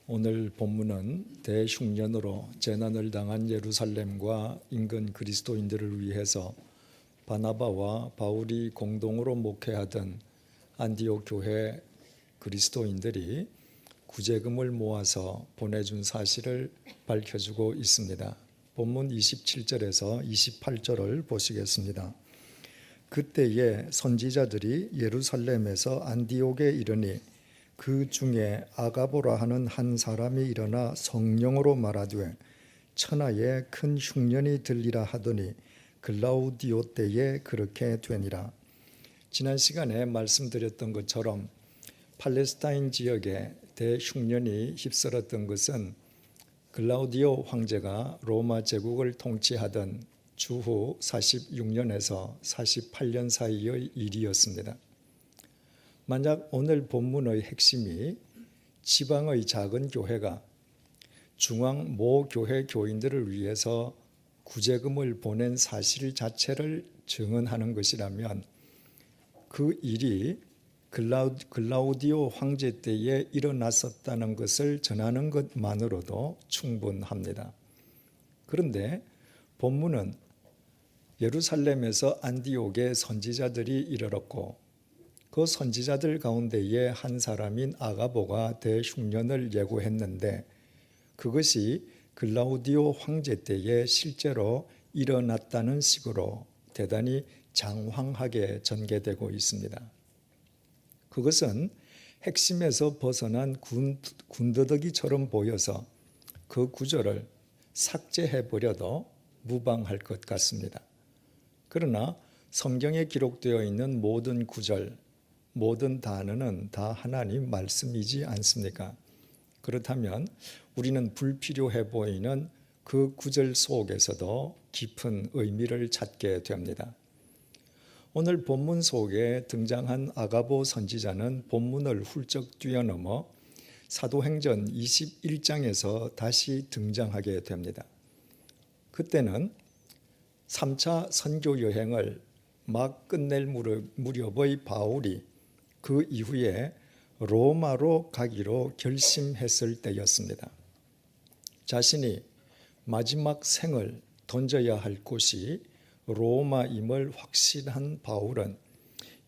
오늘 본문은 대흉년으로 재난을 당한 예루살렘과 인근 그리스도인들을 위해서 바나바와 바울이 공동으로 목회하던 안디옥 교회 그리스도인들이 구제금을 모아서 보내준 사실을 밝혀주고 있습니다. 본문 27절에서 28절을 보시겠습니다. 그때에 선지자들이 예루살렘에서 안디옥에 이르니 그 중에 아가보라 하는 한 사람이 일어나 성령으로 말하되 천하에 큰 흉년이 들리라 하더니 글라우디오 때에 그렇게 되니라. 지난 시간에 말씀드렸던 것처럼 팔레스타인 지역에 대흉년이 휩쓸었던 것은 글라우디오 황제가 로마 제국을 통치하던 주후 46년에서 48년 사이의 일이었습니다. 만약 오늘 본문의 핵심이 지방의 작은 교회가 중앙 모 교회 교인들을 위해서 구제금을 보낸 사실 자체를 증언하는 것이라면 그 일이 글라우디오 황제 때에 일어났었다는 것을 전하는 것만으로도 충분합니다. 그런데 본문은 예루살렘에서 안디옥에 선지자들이 이르렀고 그 선지자들 가운데에 한 사람인 아가보가 대흉년을 예고했는데 그것이 글라우디오 황제 때에 실제로 일어났다는 식으로 대단히 장황하게 전개되고 있습니다. 그것은 핵심에서 벗어난 군더더기처럼 보여서 그 구절을 삭제해버려도 무방할 것 같습니다. 그러나 성경에 기록되어 있는 모든 구절, 모든 단어는 다 하나님 말씀이지 않습니까? 그렇다면 우리는 불필요해 보이는 그 구절 속에서도 깊은 의미를 찾게 됩니다. 오늘 본문 속에 등장한 아가보 선지자는 본문을 훌쩍 뛰어넘어 사도행전 21장에서 다시 등장하게 됩니다. 그때는 3차 선교 여행을 막 끝낼 무렵의 바울이 그 이후에 로마로 가기로 결심했을 때였습니다. 자신이 마지막 생을 던져야 할 곳이 로마임을 확신한 바울은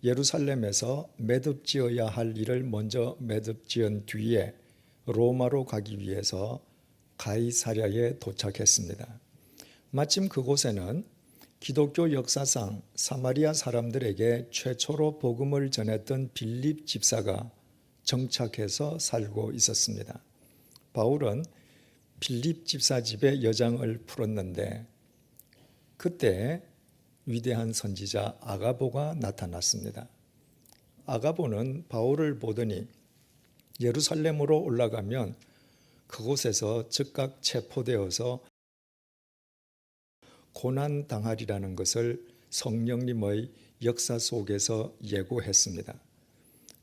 예루살렘에서 매듭지어야 할 일을 먼저 매듭지은 뒤에 로마로 가기 위해서 가이사랴에 도착했습니다. 마침 그곳에는 기독교 역사상 사마리아 사람들에게 최초로 복음을 전했던 빌립 집사가 정착해서 살고 있었습니다. 바울은 빌립 집사 집에 여장을 풀었는데 그때 위대한 선지자 아가보가 나타났습니다. 아가보는 바울을 보더니 예루살렘으로 올라가면 그곳에서 즉각 체포되어서 고난당하리라는 것을 성령님의 역사 속에서 예고했습니다.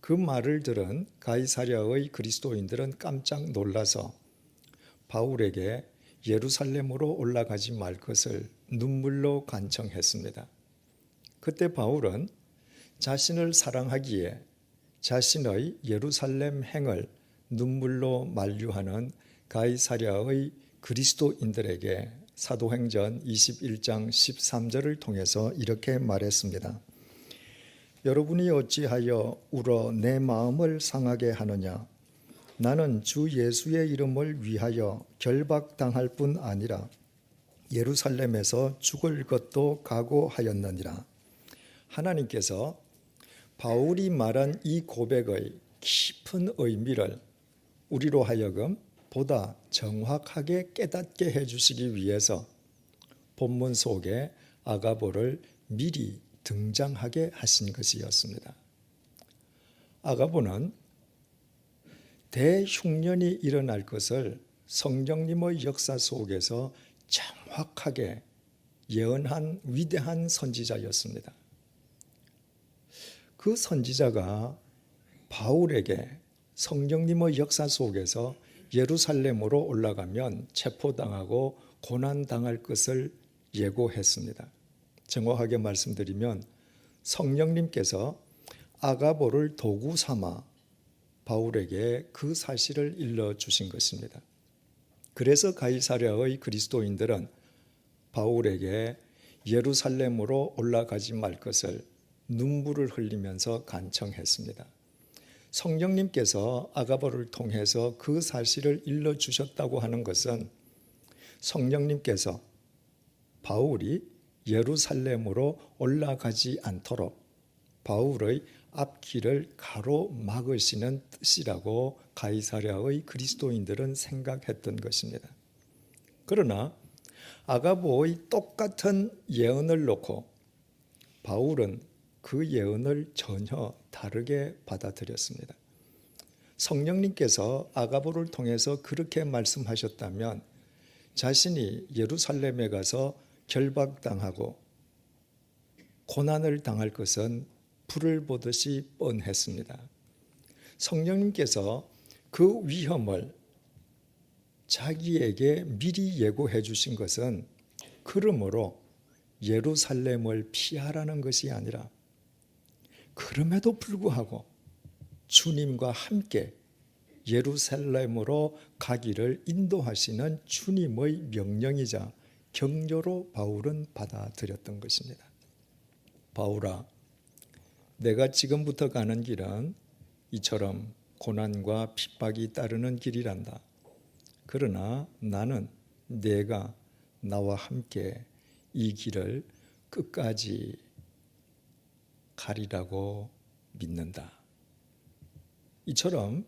그 말을 들은 가이사랴의 그리스도인들은 깜짝 놀라서 바울에게 예루살렘으로 올라가지 말 것을 눈물로 간청했습니다. 그때 바울은 자신을 사랑하기에 자신의 예루살렘 행을 눈물로 만류하는 가이사랴의 그리스도인들에게 사도행전 21장 13절을 통해서 이렇게 말했습니다. 여러분이 어찌하여 울어 내 마음을 상하게 하느냐? 나는 주 예수의 이름을 위하여 결박당할 뿐 아니라 예루살렘에서 죽을 것도 각오하였느니라. 하나님께서 바울이 말한 이 고백의 깊은 의미를 우리로 하여금 보다 정확하게 깨닫게 해주시기 위해서 본문 속에 아가보를 미리 등장하게 하신 것이었습니다. 아가보는 대흉년이 일어날 것을 성령님의 역사 속에서 정확하게 예언한 위대한 선지자였습니다. 그 선지자가 바울에게 성령님의 역사 속에서 예루살렘으로 올라가면 체포당하고 고난당할 것을 예고했습니다. 정확하게 말씀드리면 성령님께서 아가보를 도구 삼아 바울에게 그 사실을 일러주신 것입니다. 그래서 가이사랴의 그리스도인들은 바울에게 예루살렘으로 올라가지 말 것을 눈물을 흘리면서 간청했습니다. 성령님께서 아가보를 통해서 그 사실을 일러주셨다고 하는 것은 성령님께서 바울이 예루살렘으로 올라가지 않도록 바울의 앞길을 가로막으시는 뜻이라고 가이사랴의 그리스도인들은 생각했던 것입니다. 그러나 아가보의 똑같은 예언을 놓고 바울은 그 예언을 전혀 다르게 받아들였습니다. 성령님께서 아가보를 통해서 그렇게 말씀하셨다면 자신이 예루살렘에 가서 결박당하고 고난을 당할 것은 불을 보듯이 뻔했습니다. 성령님께서 그 위험을 자기에게 미리 예고해 주신 것은 그러므로 예루살렘을 피하라는 것이 아니라 그럼에도 불구하고 주님과 함께 예루살렘으로 가기를 인도하시는 주님의 명령이자 격려로 바울은 받아들였던 것입니다. 바울아, 내가 지금부터 가는 길은 이처럼 고난과 핍박이 따르는 길이란다. 그러나 나는 내가 나와 함께 이 길을 끝까지 가리라고 믿는다. 이처럼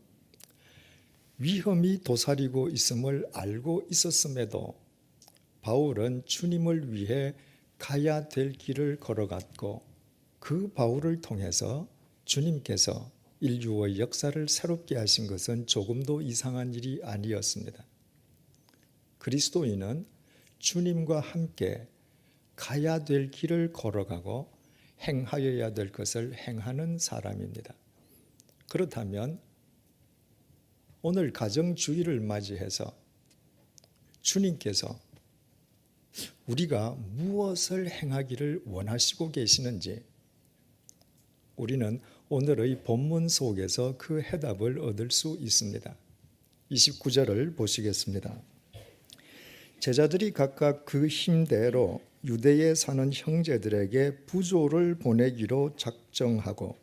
위험이 도사리고 있음을 알고 있었음에도 바울은 주님을 위해 가야 될 길을 걸어갔고 그 바울을 통해서 주님께서 인류의 역사를 새롭게 하신 것은 조금도 이상한 일이 아니었습니다. 그리스도인은 주님과 함께 가야 될 길을 걸어가고 행하여야 될 것을 행하는 사람입니다. 그렇다면 오늘 가정주의를 맞이해서 주님께서 우리가 무엇을 행하기를 원하시고 계시는지 우리는 오늘의 본문 속에서 그 해답을 얻을 수 있습니다. 29절을 보시겠습니다. 제자들이 각각 그 힘대로 유대에 사는 형제들에게 부조를 보내기로 작정하고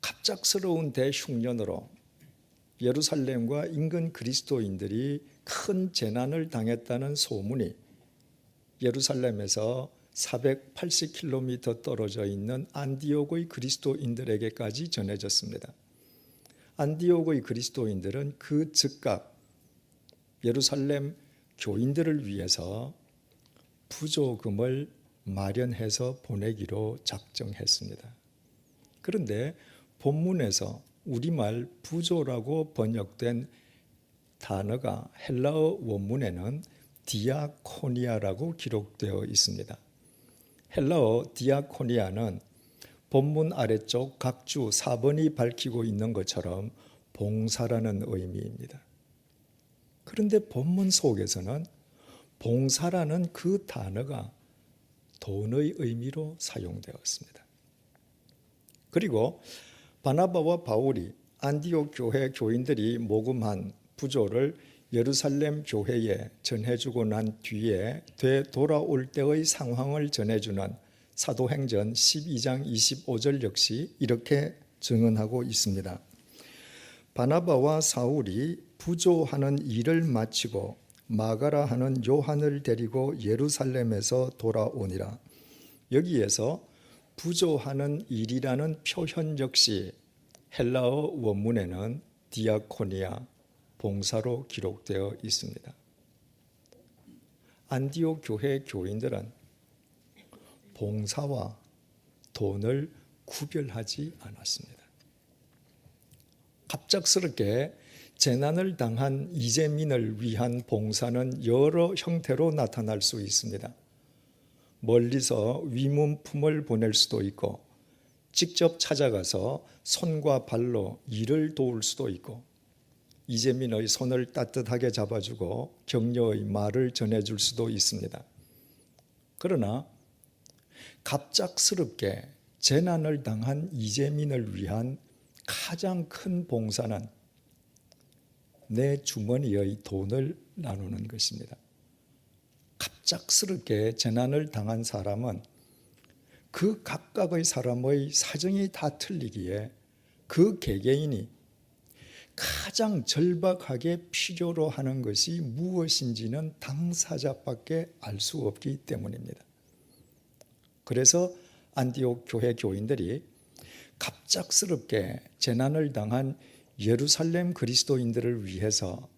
갑작스러운 대흉년으로 예루살렘과 인근 그리스도인들이 큰 재난을 당했다는 소문이 예루살렘에서 480km 떨어져 있는 안디옥의 그리스도인들에게까지 전해졌습니다. 안디옥의 그리스도인들은 그 즉각 예루살렘 교인들을 위해서 부조금을 마련해서 보내기로 작정했습니다. 그런데 본문에서 우리말 부조라고 번역된 단어가 헬라어 원문에는 디아코니아라고 기록되어 있습니다. 헬라어 디아코니아는 본문 아래쪽 각주 4번이 밝히고 있는 것처럼 봉사라는 의미입니다. 그런데 본문 속에서는 봉사라는 그 단어가 돈의 의미로 사용되었습니다. 그리고 바나바와 바울이 안디옥 교회 교인들이 모금한 부조를 예루살렘 교회에 전해주고 난 뒤에 되돌아올 때의 상황을 전해주는 사도행전 12장 25절 역시 이렇게 증언하고 있습니다. 바나바와 사울이 부조하는 일을 마치고 마가라 하는 요한을 데리고 예루살렘에서 돌아오니라. 여기에서 부조하는 일이라는 표현 역시 헬라어 원문에는 디아코니아, 봉사로 기록되어 있습니다. 안디옥 교회 교인들은 봉사와 돈을 구별하지 않았습니다. 갑작스럽게 재난을 당한 이재민을 위한 봉사는 여러 형태로 나타날 수 있습니다. 멀리서 위문품을 보낼 수도 있고 직접 찾아가서 손과 발로 이를 도울 수도 있고 이재민의 손을 따뜻하게 잡아주고 격려의 말을 전해줄 수도 있습니다. 그러나 갑작스럽게 재난을 당한 이재민을 위한 가장 큰 봉사는 내 주머니의 돈을 나누는 것입니다. 갑작스럽게 재난을 당한 사람은 그 각각의 사람의 사정이 다 틀리기에 그 개개인이 가장 절박하게 필요로 하는 것이 무엇인지는 당사자밖에 알 수 없기 때문입니다. 그래서 안디옥 교회 교인들이 갑작스럽게 재난을 당한 예루살렘 그리스도인들을 위해서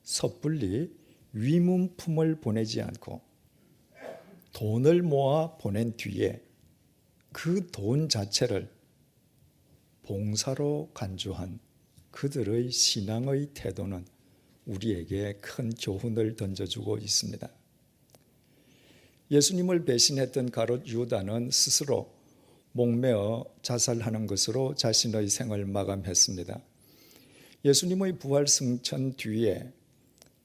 섣불리 위문품을 보내지 않고 돈을 모아 보낸 뒤에 그 돈 자체를 봉사로 간주한 그들의 신앙의 태도는 우리에게 큰 교훈을 던져주고 있습니다. 예수님을 배신했던 가롯 유다는 스스로 목매어 자살하는 것으로 자신의 생을 마감했습니다. 예수님의 부활 승천 뒤에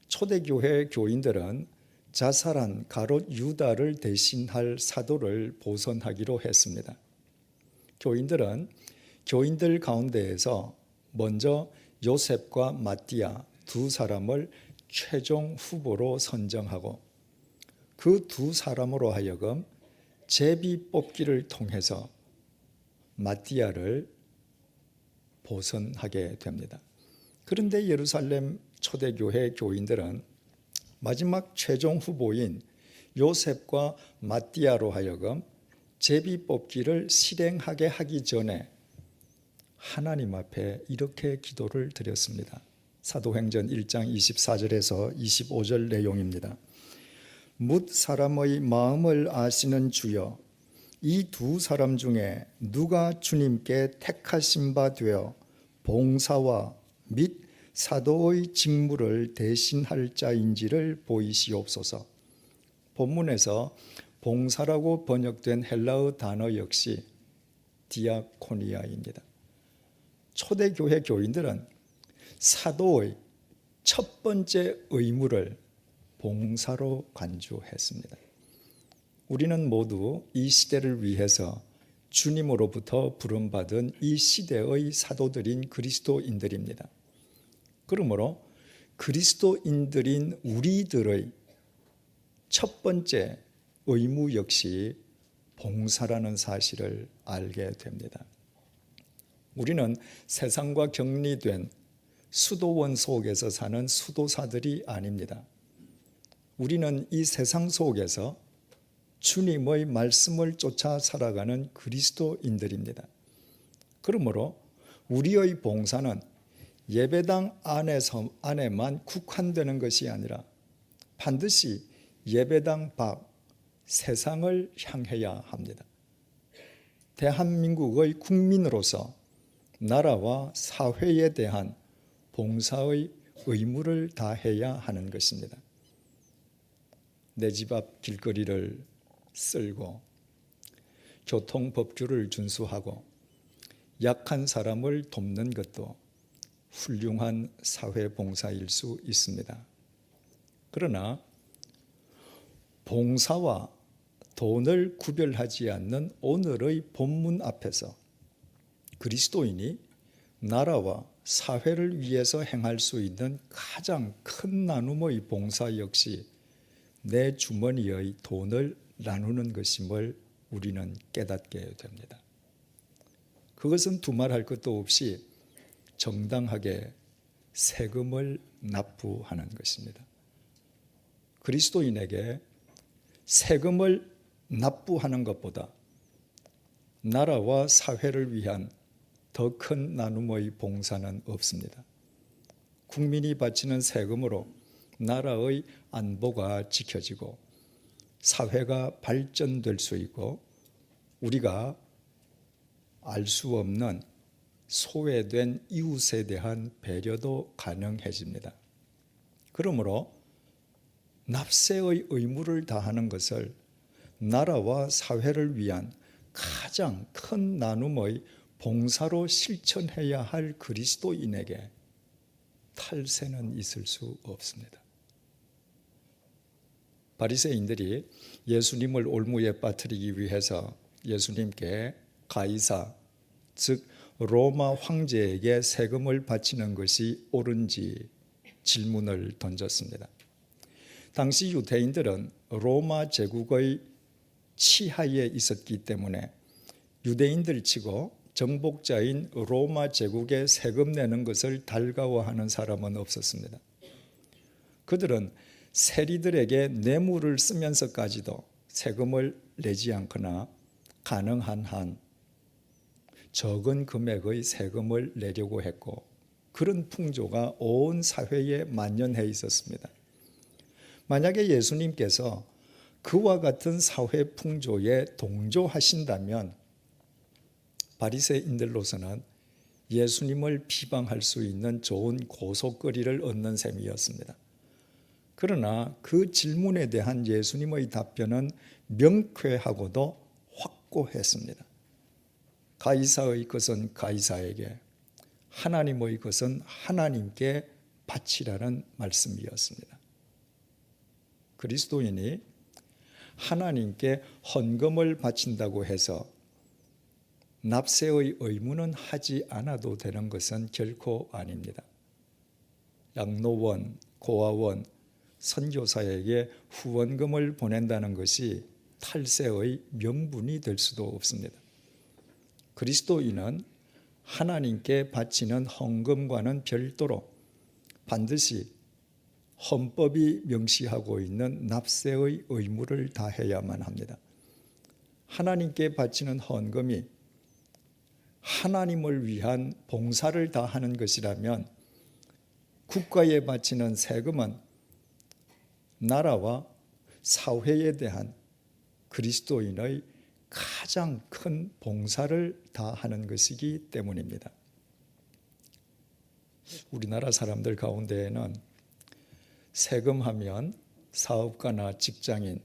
초대교회 교인들은 자살한 가롯 유다를 대신할 사도를 보선하기로 했습니다. 교인들은 교인들 가운데에서 먼저 요셉과 마띠아 두 사람을 최종 후보로 선정하고 그 두 사람으로 하여금 제비 뽑기를 통해서 마띠아를 보선하게 됩니다. 그런데 예루살렘 초대교회 교인들은 마지막 최종 후보인 요셉과 마띠아로 하여금 제비 뽑기를 실행하게 하기 전에 하나님 앞에 이렇게 기도를 드렸습니다. 사도행전 1장 24절에서 25절 내용입니다. 뭇 사람의 마음을 아시는 주여, 이 두 사람 중에 누가 주님께 택하신 바 되어 봉사와 및 사도의 직무를 대신할 자인지를 보이시옵소서. 본문에서 봉사라고 번역된 헬라어 단어 역시 디아코니아입니다. 초대교회 교인들은 사도의 첫 번째 의무를 봉사로 간주했습니다. 우리는 모두 이 시대를 위해서 주님으로부터 부름받은 이 시대의 사도들인 그리스도인들입니다. 그러므로 그리스도인들인 우리들의 첫 번째 의무 역시 봉사라는 사실을 알게 됩니다. 우리는 세상과 격리된 수도원 속에서 사는 수도사들이 아닙니다. 우리는 이 세상 속에서 주님의 말씀을 쫓아 살아가는 그리스도인들입니다. 그러므로 우리의 봉사는 예배당 안에만 국한되는 것이 아니라 반드시 예배당 밖 세상을 향해야 합니다. 대한민국의 국민으로서 나라와 사회에 대한 봉사의 의무를 다해야 하는 것입니다. 내 집 앞 길거리를 쓸고 교통법규를 준수하고 약한 사람을 돕는 것도 훌륭한 사회봉사일 수 있습니다. 그러나 봉사와 돈을 구별하지 않는 오늘의 본문 앞에서 그리스도인이 나라와 사회를 위해서 행할 수 있는 가장 큰 나눔의 봉사 역시 내 주머니의 돈을 나누는 것임을 우리는 깨닫게 됩니다. 그것은 두말할 것도 없이 정당하게 세금을 납부하는 것입니다. 그리스도인에게 세금을 납부하는 것보다 나라와 사회를 위한 더 큰 나눔의 봉사는 없습니다. 국민이 바치는 세금으로 나라의 안보가 지켜지고 사회가 발전될 수 있고 우리가 알 수 없는 소외된 이웃에 대한 배려도 가능해집니다. 그러므로 납세의 의무를 다하는 것을 나라와 사회를 위한 가장 큰 나눔의 봉사로 실천해야 할 그리스도인에게 탈세는 있을 수 없습니다. 바리새인들이 예수님을 올무에 빠뜨리기 위해서 예수님께 가이사, 즉 로마 황제에게 세금을 바치는 것이 옳은지 질문을 던졌습니다. 당시 유대인들은 로마 제국의 치하에 있었기 때문에 유대인들 치고 정복자인 로마 제국에 세금 내는 것을 달가워하는 사람은 없었습니다. 그들은 세리들에게 뇌물을 쓰면서까지도 세금을 내지 않거나 가능한 한 적은 금액의 세금을 내려고 했고, 그런 풍조가 온 사회에 만연해 있었습니다. 만약에 예수님께서 그와 같은 사회 풍조에 동조하신다면 바리새인들로서는 예수님을 비방할 수 있는 좋은 고속거리를 얻는 셈이었습니다. 그러나 그 질문에 대한 예수님의 답변은 명쾌하고도 확고했습니다. 가이사의 것은 가이사에게, 하나님의 것은 하나님께 바치라는 말씀이었습니다. 그리스도인이 하나님께 헌금을 바친다고 해서 납세의 의무는 하지 않아도 되는 것은 결코 아닙니다. 양로원, 고아원, 선교사에게 후원금을 보낸다는 것이 탈세의 명분이 될 수도 없습니다. 그리스도인은 하나님께 바치는 헌금과는 별도로 반드시 헌법이 명시하고 있는 납세의 의무를 다해야만 합니다. 하나님께 바치는 헌금이 하나님을 위한 봉사를 다하는 것이라면 국가에 바치는 세금은 나라와 사회에 대한 그리스도인의 가장 큰 봉사를 다하는 것이기 때문입니다. 우리나라 사람들 가운데에는 세금하면 사업가나 직장인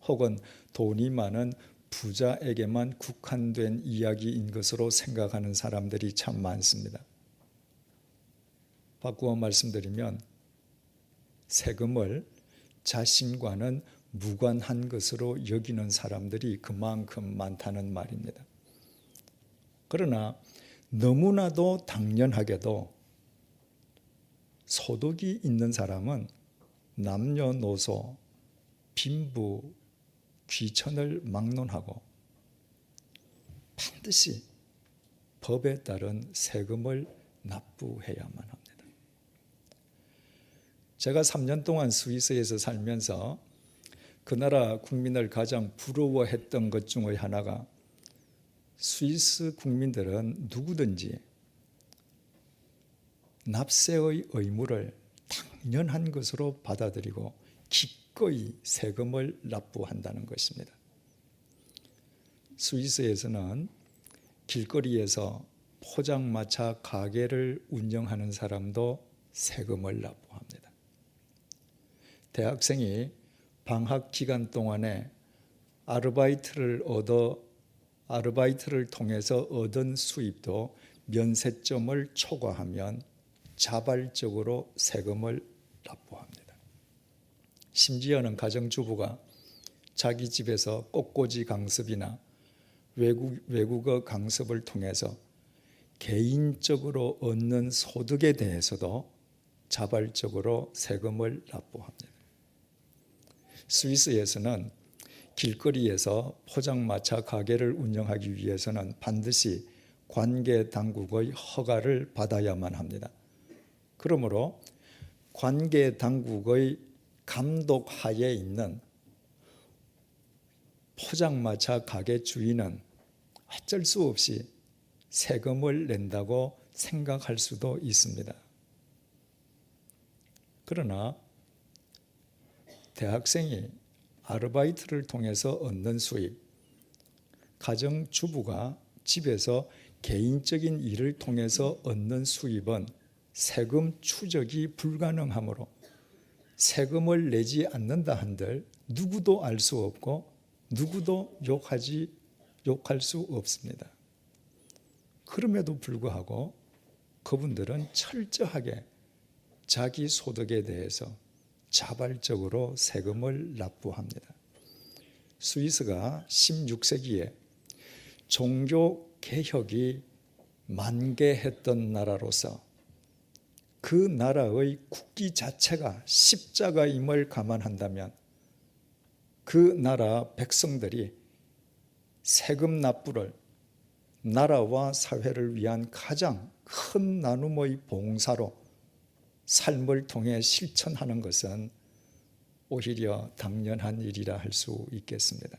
혹은 돈이 많은 부자에게만 국한된 이야기인 것으로 생각하는 사람들이 참 많습니다. 바꾸어 말씀드리면 세금을 자신과는 무관한 것으로 여기는 사람들이 그만큼 많다는 말입니다. 그러나 너무나도 당연하게도 소득이 있는 사람은 남녀노소, 빈부, 귀천을 막론하고 반드시 법에 따른 세금을 납부해야만 합니다. 제가 3년 동안 스위스에서 살면서 그 나라 국민을 가장 부러워했던 것 중의 하나가 스위스 국민들은 누구든지 납세의 의무를 당연한 것으로 받아들이고 기꺼이 세금을 납부한다는 것입니다. 스위스에서는 길거리에서 포장마차 가게를 운영하는 사람도 세금을 납부합니다. 대학생이 방학 기간 동안에 아르바이트를 통해서 얻은 수입도 면세점을 초과하면 자발적으로 세금을 납부합니다. 심지어는 가정주부가 자기 집에서 꽃꽂이 강습이나 외국어 강습을 통해서 개인적으로 얻는 소득에 대해서도 자발적으로 세금을 납부합니다. 스위스에서는 길거리에서 포장마차 가게를 운영하기 위해서는 반드시 관계 당국의 허가를 받아야만 합니다. 그러므로 관계 당국의 감독 하에 있는 포장마차 가게 주인은 어쩔 수 없이 세금을 낸다고 생각할 수도 있습니다. 그러나 대학생이 아르바이트를 통해서 얻는 수입, 가정주부가 집에서 개인적인 일을 통해서 얻는 수입은 세금 추적이 불가능하므로 세금을 내지 않는다 한들 누구도 알 수 없고 누구도 욕할 수 없습니다. 그럼에도 불구하고 그분들은 철저하게 자기 소득에 대해서 자발적으로 세금을 납부합니다. 스위스가 16세기에 종교 개혁이 만개했던 나라로서 그 나라의 국기 자체가 십자가임을 감안한다면 그 나라 백성들이 세금 납부를 나라와 사회를 위한 가장 큰 나눔의 봉사로 삶을 통해 실천하는 것은 오히려 당연한 일이라 할 수 있겠습니다.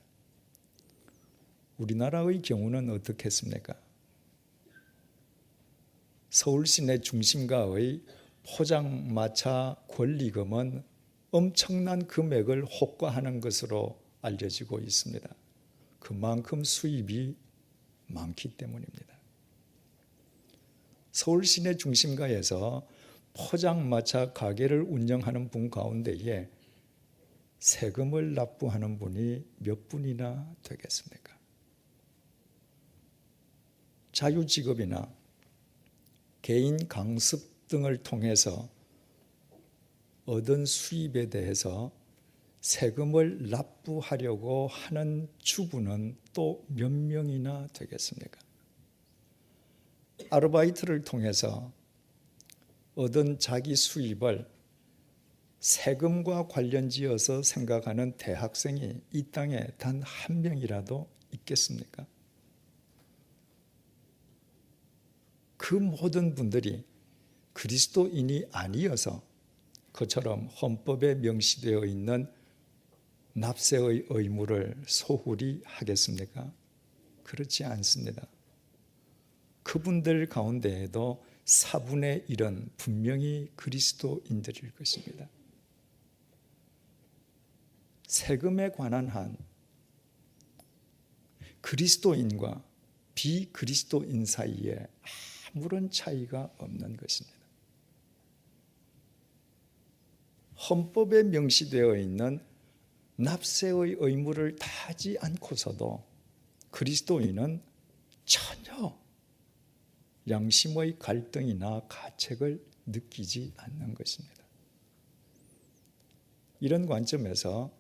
우리나라의 경우는 어떻겠습니까? 서울 시내 중심가의 포장마차 권리금은 엄청난 금액을 호가하는 것으로 알려지고 있습니다. 그만큼 수입이 많기 때문입니다. 서울 시내 중심가에서 포장마차 가게를 운영하는 분 가운데에 세금을 납부하는 분이 몇 분이나 되겠습니까? 자유직업이나 개인 강습 등을 통해서 얻은 수입에 대해서 세금을 납부하려고 하는 주부는 또 몇 명이나 되겠습니까? 아르바이트를 통해서 얻은 자기 수입을 세금과 관련지어서 생각하는 대학생이 이 땅에 단 한 명이라도 있겠습니까? 그 모든 분들이 그리스도인이 아니어서 그처럼 헌법에 명시되어 있는 납세의 의무를 소홀히 하겠습니까? 그렇지 않습니다. 그분들 가운데에도 4분의 1은 분명히 그리스도인들일 것입니다. 세금에 관한 한 그리스도인과 비그리스도인 사이에 아무런 차이가 없는 것입니다. 헌법에 명시되어 있는 납세의 의무를 다하지 않고서도 그리스도인은 전혀 양심의 갈등이나 가책을 느끼지 않는 것입니다. 이런 관점에서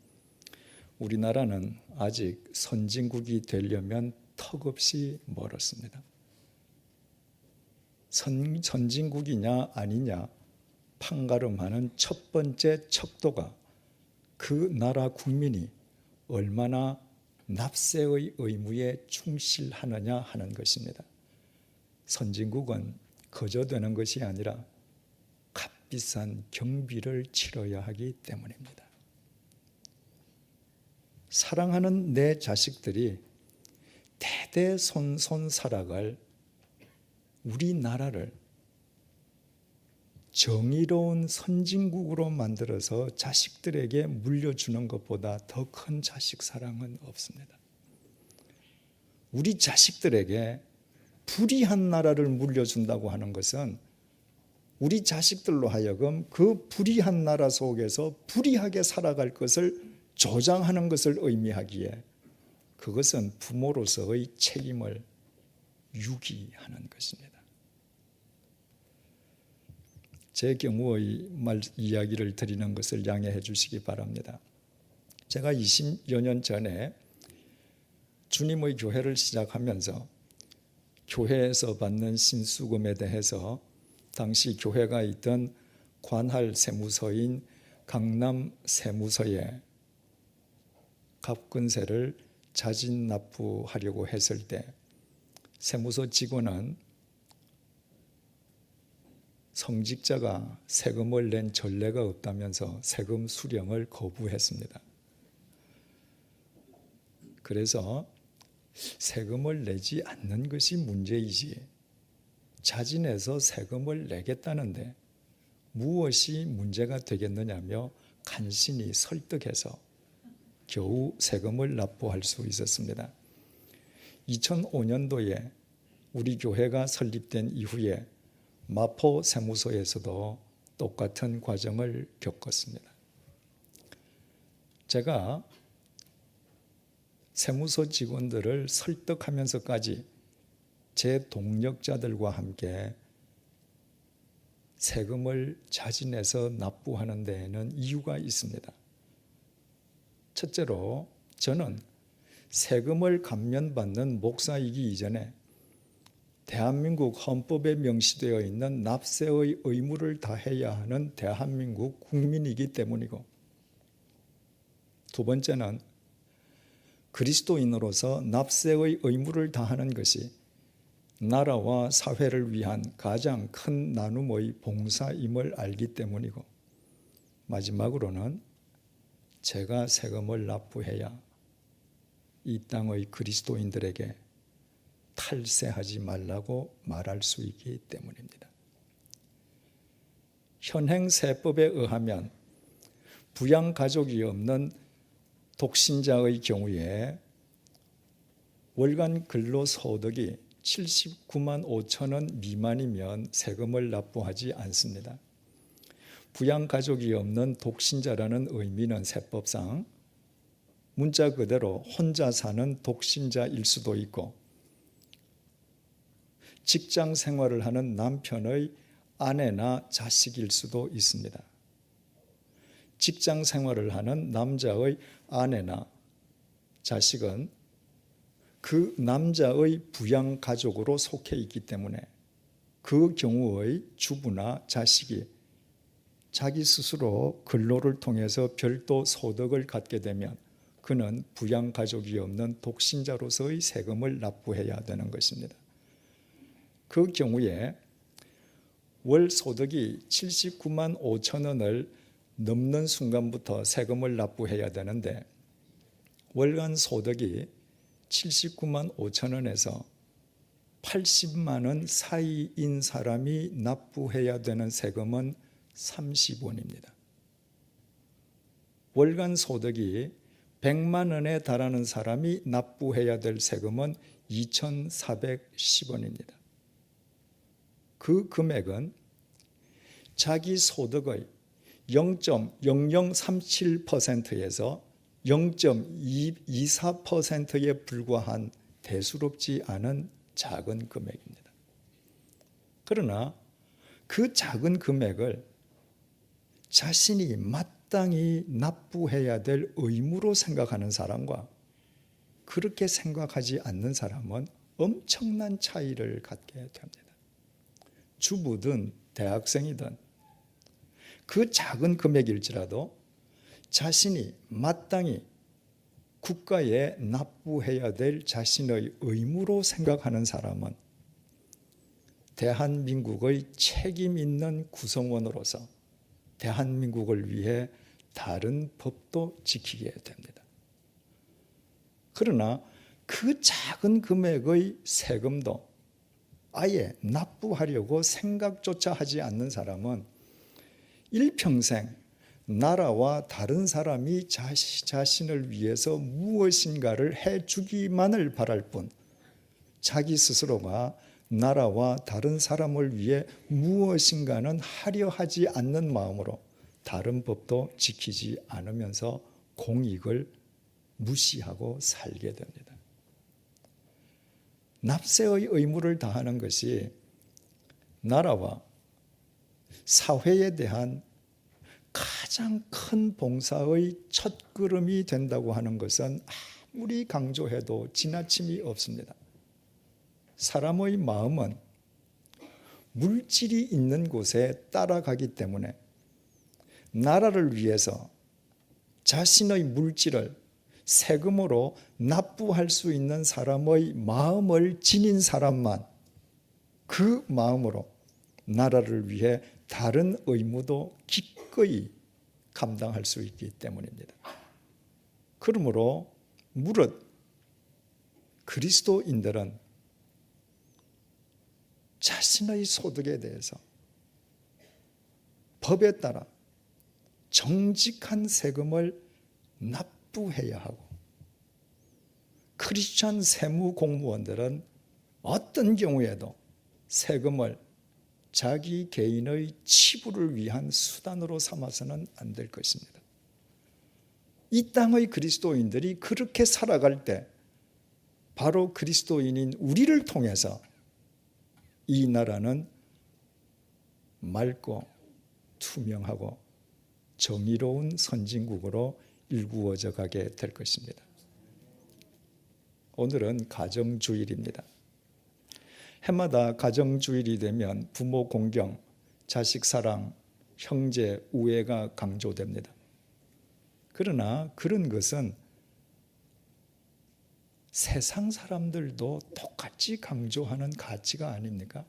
우리나라는 아직 선진국이 되려면 턱없이 멀었습니다. 선진국이냐 아니냐 판가름하는 첫 번째 척도가 그 나라 국민이 얼마나 납세의 의무에 충실하느냐 하는 것입니다. 선진국은 거저되는 것이 아니라 값비싼 경비를 치러야 하기 때문입니다. 사랑하는 내 자식들이 대대손손 살아갈 우리나라를 정의로운 선진국으로 만들어서 자식들에게 물려주는 것보다 더 큰 자식 사랑은 없습니다. 우리 자식들에게 불의한 나라를 물려준다고 하는 것은 우리 자식들로 하여금 그 불의한 나라 속에서 불의하게 살아갈 것을 조장하는 것을 의미하기에 그것은 부모로서의 책임을 유기하는 것입니다. 제 경우의 이야기를 드리는 것을 양해해 주시기 바랍니다. 제가 20여 년 전에 주님의 교회를 시작하면서 교회에서 받는 신수금에 대해서 당시 교회가 있던 관할 세무서인 강남 세무서에 갑근세를 자진 납부하려고 했을 때 세무서 직원은 성직자가 세금을 낸 전례가 없다면서 세금 수령을 거부했습니다. 그래서 세금을 내지 않는 것이 문제이지 자진해서 세금을 내겠다는데 무엇이 문제가 되겠느냐며 간신히 설득해서 겨우 세금을 납부할 수 있었습니다. 2005년도에 우리 교회가 설립된 이후에 마포 세무서에서도 똑같은 과정을 겪었습니다. 제가 세무서 직원들을 설득하면서까지 제 동력자들과 함께 세금을 자진해서 납부하는 데에는 이유가 있습니다. 첫째로 저는 세금을 감면받는 목사이기 이전에 대한민국 헌법에 명시되어 있는 납세의 의무를 다해야 하는 대한민국 국민이기 때문이고, 두 번째는 그리스도인으로서 납세의 의무를 다하는 것이 나라와 사회를 위한 가장 큰 나눔의 봉사임을 알기 때문이고, 마지막으로는 제가 세금을 납부해야 이 땅의 그리스도인들에게 탈세하지 말라고 말할 수 있기 때문입니다. 현행 세법에 의하면 부양가족이 없는 독신자의 경우에 월간 근로소득이 79만 5천 원 미만이면 세금을 납부하지 않습니다. 부양가족이 없는 독신자라는 의미는 세법상 문자 그대로 혼자 사는 독신자일 수도 있고, 직장 생활을 하는 남편의 아내나 자식일 수도 있습니다. 직장 생활을 하는 남자의 아내나 자식은 그 남자의 부양가족으로 속해 있기 때문에 그 경우의 주부나 자식이 자기 스스로 근로를 통해서 별도 소득을 갖게 되면 그는 부양가족이 없는 독신자로서의 세금을 납부해야 되는 것입니다. 그 경우에 월 소득이 79만 5천 원을 넘는 순간부터 세금을 납부해야 되는데, 월간 소득이 79만 5천 원에서 80만 원 사이인 사람이 납부해야 되는 세금은 30원입니다. 월간 소득이 100만 원에 달하는 사람이 납부해야 될 세금은 2,410원입니다. 그 금액은 자기 소득의 0.0037%에서 0.24%에 불과한 대수롭지 않은 작은 금액입니다. 그러나 그 작은 금액을 자신이 마땅히 납부해야 될 의무로 생각하는 사람과 그렇게 생각하지 않는 사람은 엄청난 차이를 갖게 됩니다. 주부든 대학생이든 그 작은 금액일지라도 자신이 마땅히 국가에 납부해야 될 자신의 의무로 생각하는 사람은 대한민국의 책임 있는 구성원으로서 대한민국을 위해 다른 법도 지키게 됩니다. 그러나 그 작은 금액의 세금도 아예 납부하려고 생각조차 하지 않는 사람은 일평생 나라와 다른 사람이 자신을 위해서 무엇인가를 해주기만을 바랄 뿐 자기 스스로가 나라와 다른 사람을 위해 무엇인가는 하려 하지 않는 마음으로 다른 법도 지키지 않으면서 공익을 무시하고 살게 됩니다. 납세의 의무를 다하는 것이 나라와 사회에 대한 가장 큰 봉사의 첫걸음이 된다고 하는 것은 아무리 강조해도 지나침이 없습니다. 사람의 마음은 물질이 있는 곳에 따라가기 때문에 나라를 위해서 자신의 물질을 세금으로 납부할 수 있는 사람의 마음을 지닌 사람만 그 마음으로 나라를 위해 다른 의무도 기꺼이 감당할 수 있기 때문입니다. 그러므로 무릇 그리스도인들은 자신의 소득에 대해서 법에 따라 정직한 세금을 납부해야 하고, 크리스천 세무 공무원들은 어떤 경우에도 세금을 자기 개인의 치부를 위한 수단으로 삼아서는 안 될 것입니다. 이 땅의 그리스도인들이 그렇게 살아갈 때 바로 그리스도인인 우리를 통해서 이 나라는 맑고 투명하고 정의로운 선진국으로 일구어져 가게 될 것입니다. 오늘은 가정주일입니다. 해마다 가정주일이 되면 부모 공경, 자식 사랑, 형제 우애가 강조됩니다. 그러나 그런 것은 세상 사람들도 똑같이 강조하는 가치가 아닙니까?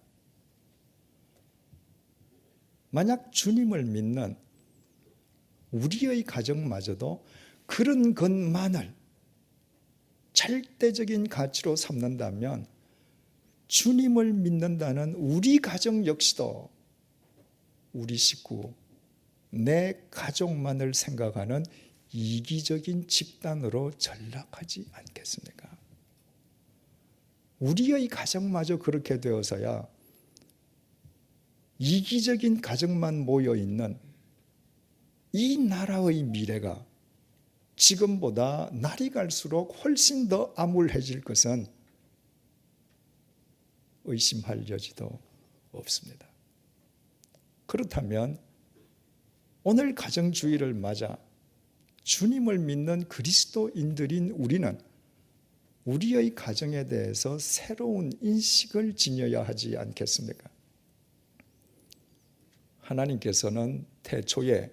만약 주님을 믿는 우리의 가정마저도 그런 것만을 절대적인 가치로 삼는다면 주님을 믿는다는 우리 가정 역시도 우리 식구, 내 가족만을 생각하는 이기적인 집단으로 전락하지 않겠습니까? 우리의 가정마저 그렇게 되어서야 이기적인 가정만 모여있는 이 나라의 미래가 지금보다 날이 갈수록 훨씬 더 암울해질 것은 의심할 여지도 없습니다. 그렇다면 오늘 가정주의를 맞아 주님을 믿는 그리스도인들인 우리는 우리의 가정에 대해서 새로운 인식을 지녀야 하지 않겠습니까? 하나님께서는 태초에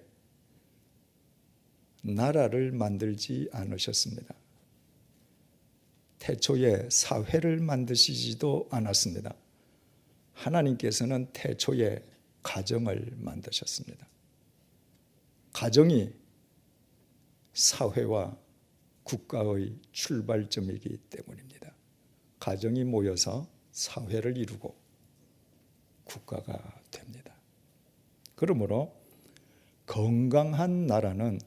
나라를 만들지 않으셨습니다. 태초에 사회를 만드시지도 않았습니다. 하나님께서는 태초에 가정을 만드셨습니다. 가정이 사회와 국가의 출발점이기 때문입니다. 가정이 모여서 사회를 이루고 국가가 됩니다. 그러므로 건강한 나라는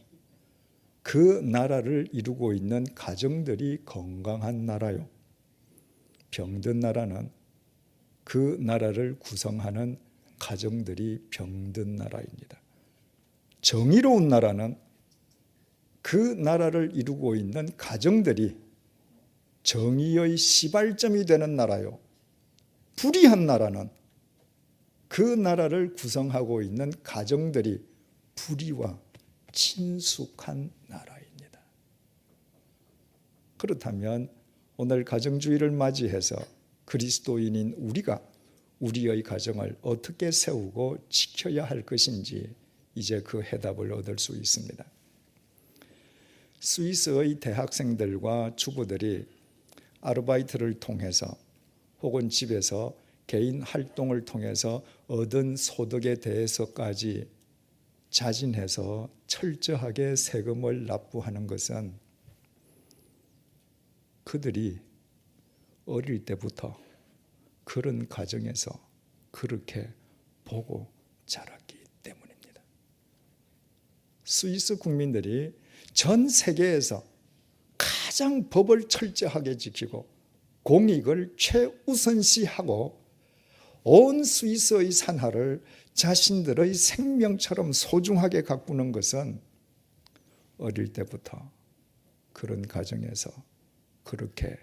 그 나라를 이루고 있는 가정들이 건강한 나라요. 병든 나라는 그 나라를 구성하는 가정들이 병든 나라입니다. 정의로운 나라는 그 나라를 이루고 있는 가정들이 정의의 시발점이 되는 나라요. 불의한 나라는 그 나라를 구성하고 있는 가정들이 불의와 친숙한 나라입니다. 그렇다면 오늘 가정주의를 맞이해서 그리스도인인 우리가 우리의 가정을 어떻게 세우고 지켜야 할 것인지 이제 그 해답을 얻을 수 있습니다. 스위스의 대학생들과 주부들이 아르바이트를 통해서 혹은 집에서 개인 활동을 통해서 얻은 소득에 대해서까지 자진해서 철저하게 세금을 납부하는 것은 그들이 어릴 때부터 그런 가정에서 그렇게 보고 자랐기 때문입니다. 스위스 국민들이 전 세계에서 가장 법을 철저하게 지키고 공익을 최우선시하고 온 스위스의 산하를 자신들의 생명처럼 소중하게 가꾸는 것은 어릴 때부터 그런 가정에서 그렇게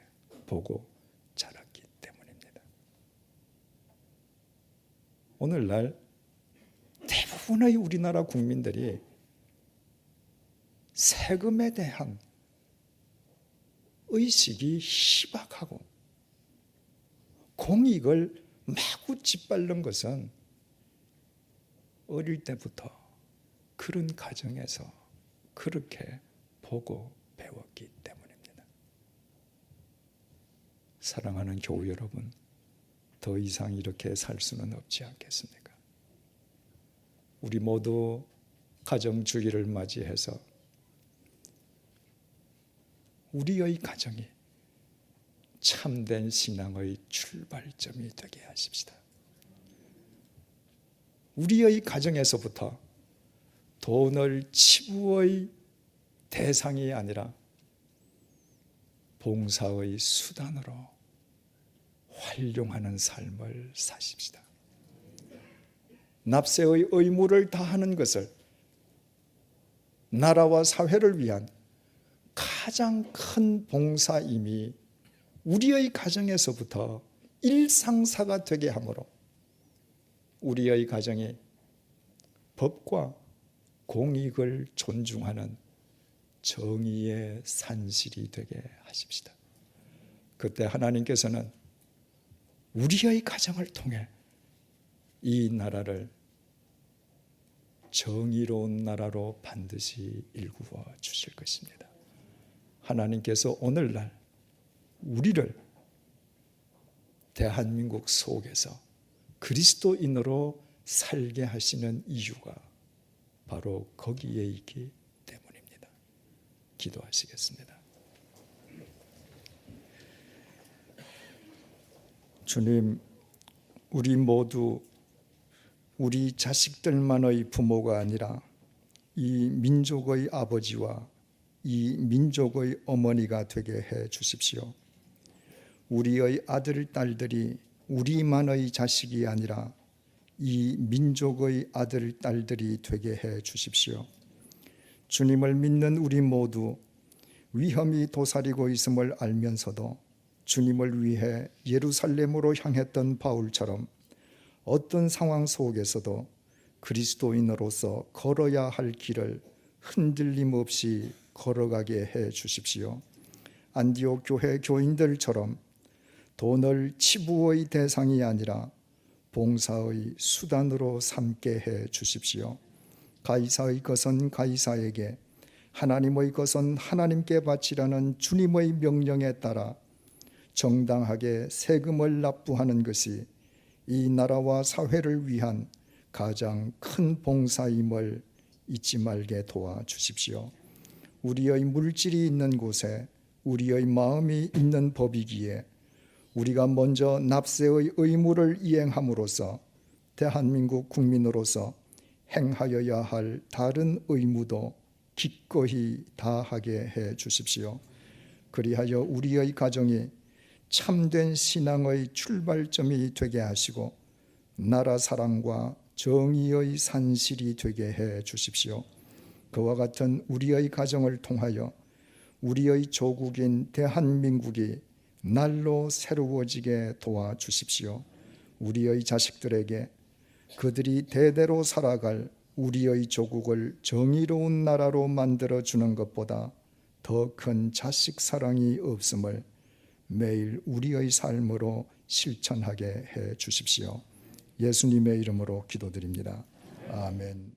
보고 자랐기 때문입니다. 오늘날 대부분의 우리나라 국민들이 세금에 대한 의식이 희박하고 공익을 마구 짓밟는 것은 어릴 때부터 그런 가정에서 그렇게 보고 배웠기 때문입니다. 사랑하는 교우 여러분, 더 이상 이렇게 살 수는 없지 않겠습니까? 우리 모두 가정주의를 맞이해서 우리의 가정이 참된 신앙의 출발점이 되게 하십시다. 우리의 가정에서부터 돈을 치부의 대상이 아니라 봉사의 수단으로 활용하는 삶을 사십시다. 납세의 의무를 다하는 것을 나라와 사회를 위한 가장 큰 봉사임이 우리의 가정에서부터 일상사가 되게 하므로 우리의 가정이 법과 공익을 존중하는 정의의 산실이 되게 하십시다. 그때 하나님께서는 우리의 가정을 통해 이 나라를 정의로운 나라로 반드시 일구어 주실 것입니다. 하나님께서 오늘날 우리를 대한민국 속에서 그리스도인으로 살게 하시는 이유가 바로 거기에 있기 때문입니다. 기도하시겠습니다. 주님, 우리 모두 우리 자식들만의 부모가 아니라 이 민족의 아버지와 이 민족의 어머니가 되게 해 주십시오. 우리의 아들, 딸들이 우리만의 자식이 아니라 이 민족의 아들, 딸들이 되게 해 주십시오. 주님을 믿는 우리 모두 위험이 도사리고 있음을 알면서도 주님을 위해 예루살렘으로 향했던 바울처럼 어떤 상황 속에서도 그리스도인으로서 걸어야 할 길을 흔들림 없이 걸어가게 해 주십시오. 안디옥 교회 교인들처럼 돈을 치부의 대상이 아니라 봉사의 수단으로 삼게 해 주십시오. 가이사의 것은 가이사에게, 하나님의 것은 하나님께 바치라는 주님의 명령에 따라 정당하게 세금을 납부하는 것이 이 나라와 사회를 위한 가장 큰 봉사임을 잊지 말게 도와주십시오. 우리의 물질이 있는 곳에 우리의 마음이 있는 법이기에 우리가 먼저 납세의 의무를 이행함으로써 대한민국 국민으로서 행하여야 할 다른 의무도 기꺼이 다하게 해 주십시오. 그리하여 우리의 가정이 참된 신앙의 출발점이 되게 하시고 나라 사랑과 정의의 산실이 되게 해 주십시오. 그와 같은 우리의 가정을 통하여 우리의 조국인 대한민국이 날로 새로워지게 도와주십시오. 우리의 자식들에게 그들이 대대로 살아갈 우리의 조국을 정의로운 나라로 만들어주는 것보다 더 큰 자식 사랑이 없음을 매일 우리의 삶으로 실천하게 해 주십시오. 예수님의 이름으로 기도드립니다. 아멘.